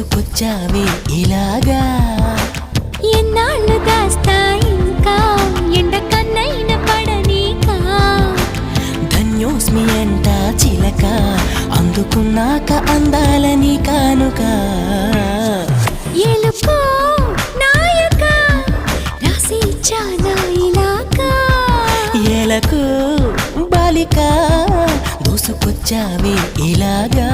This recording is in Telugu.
దూసుకొచ్చావే ఇలాగా ఎన్నాళ్ళు దాస్తా ఇంకా ఎండ కన్నైన పడనీకా ధన్యోస్మి అంట చిలక అందుకున్నాక అందాలని కానుక ఎలుకో నాయక రాసి ఇచ్చానా ఇలాగా ఎలకు బాలిక దూసుకొచ్చావే ఇలాగా